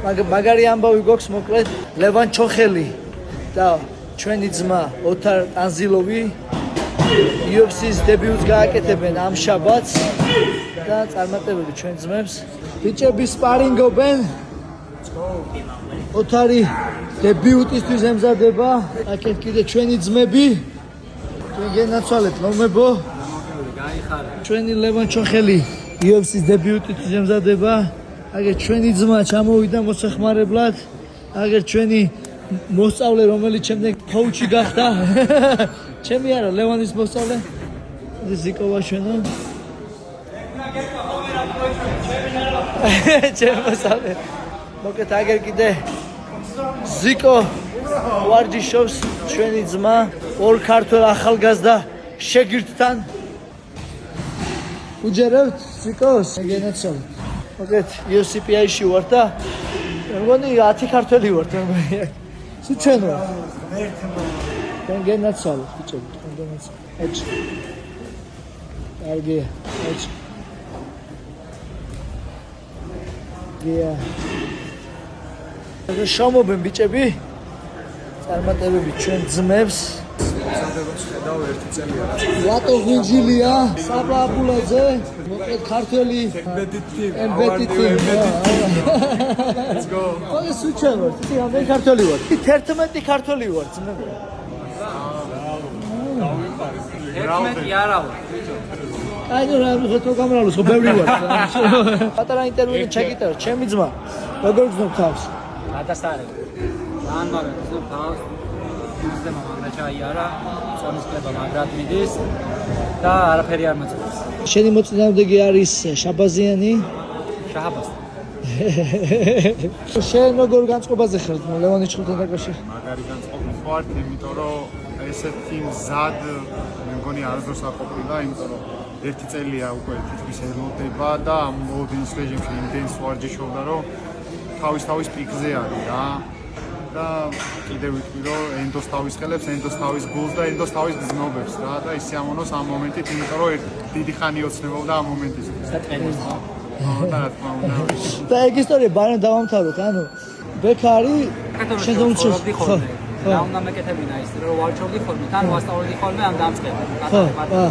მაგარი ამბავი გვაქვს მოკლედ ლევან ჩოხელი და ჩვენი ძმა ოთარ ტანზილოვი UFC-ს დებიუტს გააკეთებენ ამ შაბათს და წარმატებები ჩვენ ძმებს. ბიჭები სპარინგობენ. ოთარი დებიუტისთვის ემზადება. აქეთ კიდე ჩვენი ძმები. ჩვენ გენაცვალეთ მომებო. ჩვენი ლევან ჩოხელი UFC-ს დებიუტისთვის ემზადება. აგერ ჩვენი ძმა ჩამოვიდა მოსახმარებლად. აგერ ჩვენი მოსწავლე რომელიც შემდეგ კოუჩი გახდა. ჩემი არა ლევანის მოსწავლე. ზიკოვა შენო. ჩემი მოსწავლე. მოკეთ აგერ კიდე ზიკო ვარჯიშობს ჩვენი ძმა ორ ქართველ ახალგაზრდა შეგირდთან. უჯერებთ ზიკოს გენაცვალეთ. მოგეთ UFC-ში ვარ და მეგონი 10 ქართველი ვართ მეგონი. სულ ჩვენ ვარ. თქვენ გენაცვალეთ ბიჭები, თქვენ გენაცვალეთ. ეჩ. კარგია, ეჩ. გია. და შამობენ ბიჭები. წარმატებები ჩვენ ძმებს. ხედავ ერთი წელია. ლატო გუნჯილია, საბა აბულაძე, მოკლედ ქართველი ემბეტიტი. Let's go. ოღონდ სულ ჩვენ ვართ, ისე ამდენ ქართველი ვართ. 11 ქართველი ვართ ძმები. 11 არა ვარ. აი რა ხო გამრავლოს ხო ბევრი ვარ. პატარა ინტერვიუ ჩეკიტარ, ჩემი ძმა. როგორ გძნობ თავს? გადასტარებ. ძალიან მაგარ გძნობ თავს. ისე მაგრა ჩაიარა, წონის კლება მაგრად მიდის და არაფერი არ მოწევს. შენი მოწინააღმდეგე არის შაბაზიანი. შაბაზ. შენ როგორ განწყობაზე ხარ ლევანი ჩხილთან დაკავშირ? მაგარი განწყობი ვარ, იმიტომ რომ ესეთი მზად მე მგონი არასდროს არ ყოფილა, იმიტომ რომ ერთი წელია უკვე თითქმის ელოდება და ამ მოუდინის რეჟიმში იმდენს ვარჯიშობდა, რომ თავის პიკზე არის რა. და კიდევ ვიტყვი რომ ენდოს თავის ხელებს, ენდოს თავის გულს და ენდოს თავის გზნობებს რა და ისე ამონოს ამ მომენტით, იმიტომ რომ დიდი ხანი ოცნებობდა ამ მომენტისთვის. და ტრენერს. და რა თქმა უნდა. და ეგ ისტორია ბარემ დავამთავროთ, ანუ ბექარი შეზონჩი ხო. რა უნდა მეკეთებინა ის რომ ვარჩოვდი ხოლმე, თან ვასწავლდი ხოლმე ამ დამწყებას.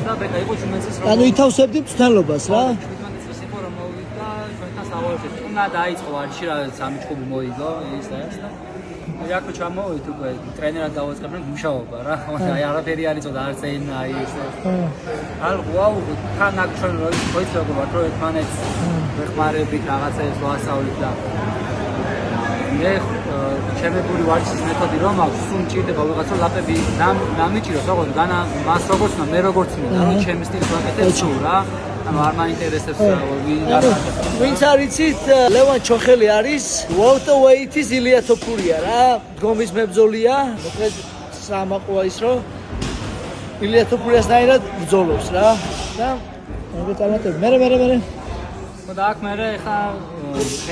და ბექა იყო ჩვენცის რომ ანუ ითავსებდი მწვრთნელობას რა. ჩვენცის იყო რომ მოვიდა ჩვენთან სავარჯიშოდ. უნდა დაიწყო ვარჯიში რა სამი ჭუბი მოიგო ის და ეს და იაკო ჩამოვით უკვე ტრენერად დავაწყებდნენ მუშაობა რა. აი არაფერი არ იწოდა არც ენა აი ესე. ვაუ თან აქ ჩვენ როიც როგორ ვარ რომ ერთმანეთს ვეხმარებით რაღაცებს ვასწავლით და მე ჩემებული ვარჯიშის მეთოდი რომ აქვს სულ მჭირდება ვიღაცა ლაპები დამიჭიროს როგორც განა მას როგორც მე როგორც მინდა რომ ჩემი სტილის ვაკეთებ სულ რა. ანუ არ მაინტერესებს ვინც არ იცით ლევან ჩოხელი არის welterweight-ის ილია თოფურია რა. დგომის მებრძოლია, მოკლედ სამაყოა ის რომ ილია თოფურიასნაირად ბრძოლობს რა. და მოგე წარმატებ. მე ხო და აქ მე ხა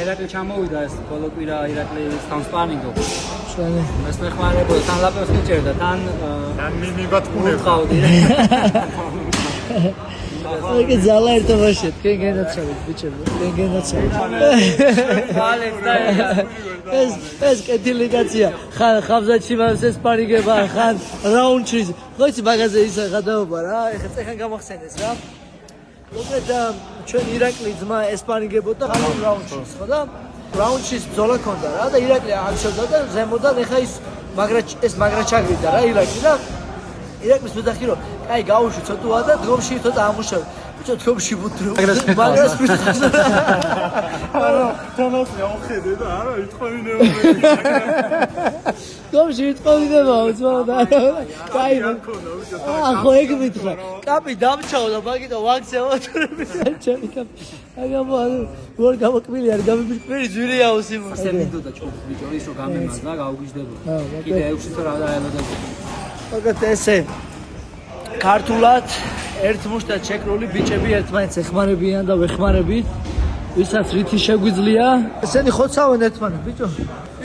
ირაკლი ჩამოვიდა ეს ბოლო კვირა ირაკლისთან სპარინგობ. ჩვენი ეს მეხმარებოდა თან ლაპებს მიჭერდა თან მიბატკუნებდა. აი ზალა ერთობაში თქვენ გენაცვალეთ ბიჭები, თქვენ გენაცვალეთ. ეს კეთილიკაცია. ხან ხავზათში მას ესპარიგება, ხან რაუნდში. ხო იცი მაგაზე ისა გადაობა რა. ეხლა წეხან გამახსენეს რა. მოკლედ ჩვენ ირაკლი ძმა ესპარიგებოდა ხან რაუნდში, ხო და რაუნდში ბრძოლა ქონდა რა და ირაკლი აღშობდა და ზემოდან ეხა ის მაგრა ჩაგრიდა რა ირაკლი და ირაკლის მეთახი რომ კაი გაუშვი ცოტაა და დგომში ცოტა ამუშავე. ბიჭო დგომში ვუძრო. მაგრას მეთახს. არა, თამას მეოხედე და არა იტყოვინება. დგომში იტყოვინება უძმა და კაი ხო ეგ მითხრა. კაპი დამჩაო და მაგიტო ვაქცია ვატურები. ჩემი კაპი. აგამო ვარ გამოკმილი არ გამიბირკვირი ძვირია უსიმოს. ესე მინდოდა ჭუბი ბიჭო ის რომ გამემართა გაუგიჟდებოდა. კიდე 6 თორა დაელოდა. მაგათ ესე ქართულად ერთ მუშტად შეკრული ბიჭები ერთმანეთს ეხმარებიან და ვეხმარებით ვისაც რითი შეგვიძლია ესენი ხოცავენ ერთმანეთს ბიჭო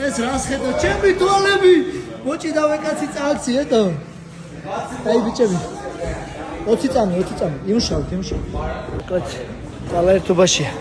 ეს რას ხედავ ჩემი თვალები მოჭი და ვეკაცი წალცი ეტო აი ბიჭები 20 წამი იმუშავთ მოკლედ ძალაერთობაშია